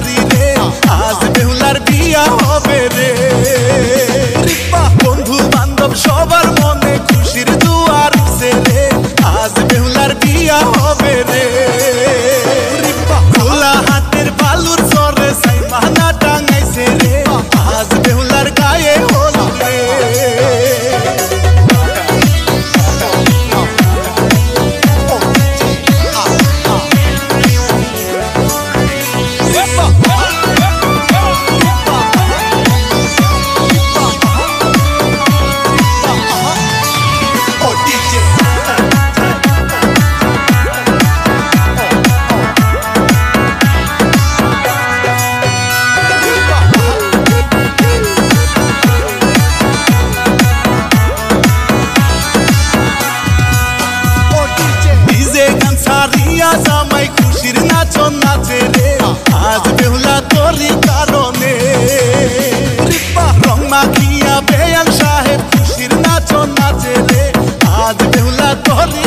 শাড়ি রে আজ বেহুলার বিয়া হবে রে বন্ধু বান্ধব সবার মনে খুশির দুয়ার রে আজ বেহুলার বিয়া হবে রে খোলা হাতের বালুর চরে সাইমানা টাঙাইছে রে আজ বেহুলার গায়ে হলো রে জামাই খুশির নাচন নাচে রে আজ বেহুলা তোরই কারণে রং মাখিয়া বেয়ান সাহেব খুশির নাচন নাচে রে আজ বেহুলা তোরই